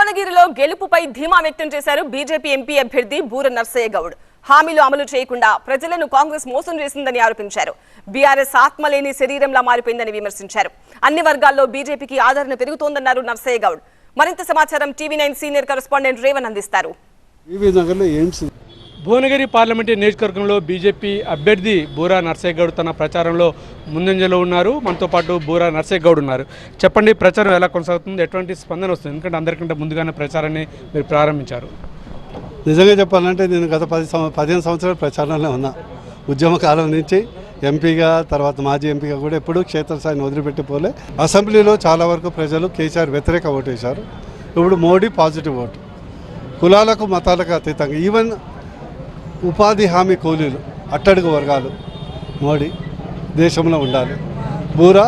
భువనగిరిలో గెలుపుపై ధీమా వ్యక్తం చేశారు బీజేపీ ఎంపీ అభ్యర్థి బూర నర్సయ్య గౌడ్. హామీలు అమలు చేయకుండా ప్రజలను కాంగ్రెస్ మోసం చేసిందని ఆరోపించారు. బీఆర్ఎస్ ఆత్మలేని శరీరంలా మారిపోయిందని విమర్శించారు. అన్ని వర్గాల్లో బీజేపీకి ఆదరణ పెరుగుతోందన్నారు నర్సయ్య గౌడ్. మరింత సమాచారం టీవీ9 సీనియర్ కరెస్పాండెంట్ రేవన్ అందిస్తారు. భువనగిరి పార్లమెంటు నియోజకవర్గంలో బీజేపీ అభ్యర్థి బూరా నర్సయ్య గౌడ్ తన ప్రచారంలో ముందంజలో ఉన్నారు. మనతో పాటు బూరా నర్సయ్య గౌడ్ ఉన్నారు. చెప్పండి, ప్రచారం ఎలా కొనసాగుతుంది, ఎటువంటి స్పందన వస్తుంది? ఎందుకంటే అందరికంటే ముందుగానే ప్రచారాన్ని మీరు ప్రారంభించారు. నిజంగా చెప్పాలంటే నేను గత 15 సంవత్సరాల ప్రచారంలో ఉన్నా. ఉద్యమ కాలం నుంచి ఎంపీగా, తర్వాత మాజీ ఎంపీగా కూడా ఎప్పుడూ క్షేత్రస్థాయిని వదిలిపెట్టిపోలే. అసెంబ్లీలో చాలా వరకు ప్రజలు కేసీఆర్ వ్యతిరేక ఓటు వేశారు. ఇప్పుడు మోడీ పాజిటివ్ ఓటు. కులాలకు మతాలకు అతీతంగా ఈవెన్ ఉపాధి హామీ కూలీలు, అట్టడుగు వర్గాలు మోడీ దేశంలో ఉండాలి, బూరా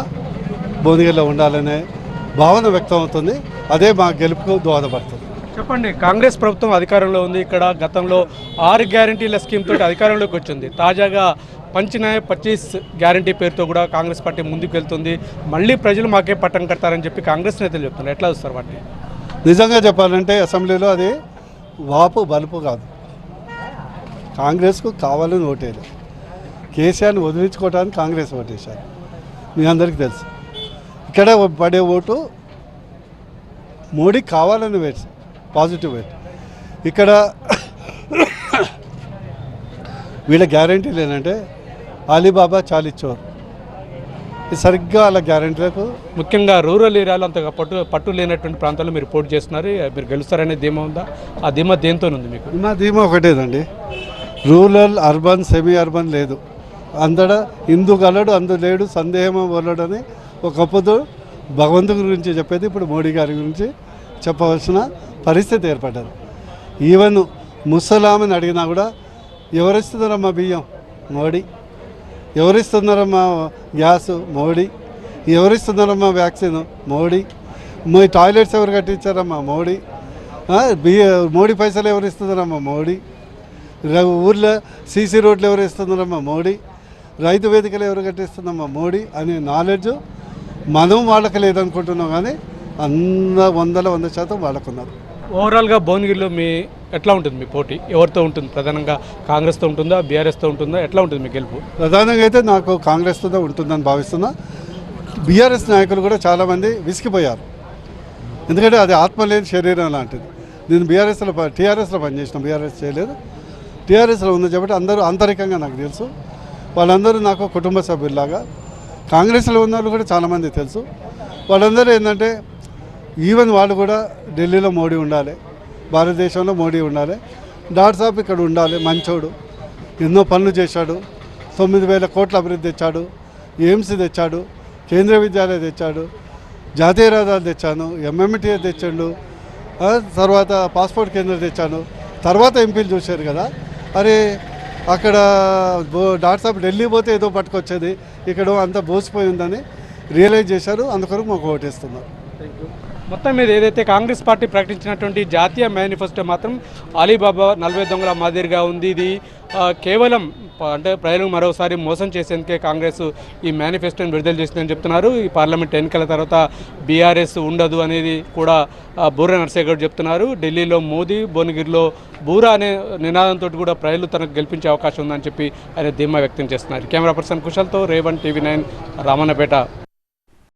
భువనగిరిలో ఉండాలనే భావన వ్యక్తం అవుతుంది. అదే మా గెలుపుకు దోహదపడుతుంది. చెప్పండి, కాంగ్రెస్ ప్రభుత్వం అధికారంలో ఉంది. ఇక్కడ గతంలో 6 గ్యారంటీల స్కీమ్ తోటి అధికారంలోకి వచ్చింది. తాజాగా పంచినాయ 25 గ్యారంటీ పేరుతో కూడా కాంగ్రెస్ పార్టీ ముందుకు వెళ్తుంది. మళ్ళీ ప్రజలు మాకే పట్టం కడతారని చెప్పి కాంగ్రెస్ నేతలు చెప్తున్నారు. ఎట్లా చూస్తారు వాటిని? నిజంగా చెప్పాలంటే అసెంబ్లీలో అది వాపు బలుపు కాదు. కాంగ్రెస్కు కావాలని ఓటేది. కేసీఆర్ని వదిలించుకోవడానికి కాంగ్రెస్ ఓటేశారు. మీ అందరికీ తెలుసు. ఇక్కడ పడే ఓటు మోడీ కావాలని వేసి పాజిటివ్ వేట్. ఇక్కడ వీళ్ళ గ్యారంటీలు ఏంటంటే అలీబాబా చాలిచ్చోర్. సరిగ్గా అలా గ్యారంటీలకు ముఖ్యంగా రూరల్ ఏరియాలో అంతగా పట్టు లేనటువంటి ప్రాంతాల్లో మీరు పోటీ చేస్తున్నారు. మీరు గెలుస్తారనే ధీమా ఉందా? ఆ ధీమా దేంతో ఉంది మీకు? మా ధీమా ఒకటేదండి. రూరల్, అర్బన్, సెమీ అర్బన్ లేదు. అందడ ఇందు గలడు అందు లేడు సందేహం వల్లడని ఒకప్పుడు భగవంతుడి గురించి చెప్పేది ఇప్పుడు మోడీ గారి గురించి చెప్పవలసిన పరిస్థితి ఏర్పడ్డది. ఈవెన్ ముసలామని అడిగినా కూడా ఎవరిస్తున్నారమ్మా బియ్యం? మోడీ. ఎవరిస్తున్నారమ్మా గ్యాసు? మోడీ. ఎవరిస్తున్నారమ్మా వ్యాక్సిన్? మోడీ. మీ టాయిలెట్స్ ఎవరు కట్టించారమ్మా? మోడీ. మోడీ పైసలు ఎవరు ఇస్తున్నారమ్మా? మోడీ. ఊర్లో సీసీ రోడ్లు ఎవరు ఇస్తున్నారమ్మా? మోడీ. రైతు వేదికలు ఎవరు కట్టిస్తున్నామ్మా? మోడీ అనే నాలెడ్జ్ మనం వాళ్ళకి లేదనుకుంటున్నాం, కానీ 100% వాళ్ళకున్నారు. ఓవరాల్గా భువనగిరిలో మీ ఎట్లా ఉంటుంది మీ పోటీ? ఎవరితో ఉంటుంది? ప్రధానంగా కాంగ్రెస్తో ఉంటుందా, బీఆర్ఎస్తో ఉంటుందా? ఎట్లా ఉంటుంది మీ గెలుపు? ప్రధానంగా అయితే నాకు కాంగ్రెస్తో ఉంటుందని భావిస్తున్నా. బీఆర్ఎస్ నాయకులు కూడా చాలామంది విసిగిపోయారు. ఎందుకంటే అది ఆత్మలేని శరీరం లాంటిది. నేను టీఆర్ఎస్లో పనిచేసిన, బీఆర్ఎస్ చేయలేదు. టీఆర్ఎస్లో ఉంది కాబట్టి అందరూ ఆంతరికంగా నాకు తెలుసు. వాళ్ళందరూ నాకు కుటుంబ సభ్యుల్లాగా. కాంగ్రెస్లో ఉన్న వాళ్ళు కూడా చాలామంది తెలుసు. వాళ్ళందరూ ఏంటంటే ఈవెన్ వాళ్ళు కూడా ఢిల్లీలో మోడీ ఉండాలి, భారతదేశంలో మోడీ ఉండాలి, డాట్సాప్ ఇక్కడ ఉండాలి, మంచోడు, ఎన్నో పనులు చేశాడు, 9,000 కోట్ల అభివృద్ధి తెచ్చాడు, ఎయిమ్స్ తెచ్చాడు, కేంద్రీయ విద్యాలయం తెచ్చాడు, జాతీయ రహదారులు తెచ్చాను, ఎంఎంటీ తెచ్చాడు, తర్వాత పాస్పోర్ట్ కేంద్రం తెచ్చాను. తర్వాత ఎంపీలు చూశారు కదా, అరే అక్కడ డాట్సాప్ ఢిల్లీ పోతే ఏదో పట్టుకొచ్చేది, ఇక్కడ అంతా బోసిపోయి ఉందని రియలైజ్ చేశారు. అందుకొరకు మాకు ఓటేస్తున్నారు. మొత్తం మీద ఏదైతే కాంగ్రెస్ పార్టీ ప్రకటించినటువంటి జాతీయ మేనిఫెస్టో మాత్రం అలీబాబా 40 దొంగల మాదిరిగా ఉంది. ఇది కేవలం అంటే ప్రజలకు మరోసారి మోసం చేసేందుకే కాంగ్రెస్ ఈ మేనిఫెస్టోని విడుదల చేసిందని చెప్తున్నారు. ఈ పార్లమెంట్ ఎన్నికల తర్వాత బీఆర్ఎస్ ఉండదు అనేది కూడా బూరా నర్సయ్య గౌడ్ చెప్తున్నారు. ఢిల్లీలో మోదీ, భువనగిరిలో బూరా అనే నినాదంతో కూడా ప్రజలు తనకు గెలిపించే అవకాశం ఉందని చెప్పి ఆయన ధీమా వ్యక్తం చేస్తున్నారు. Camera person కుశల్తో Revan, TV9, Ramannapeta.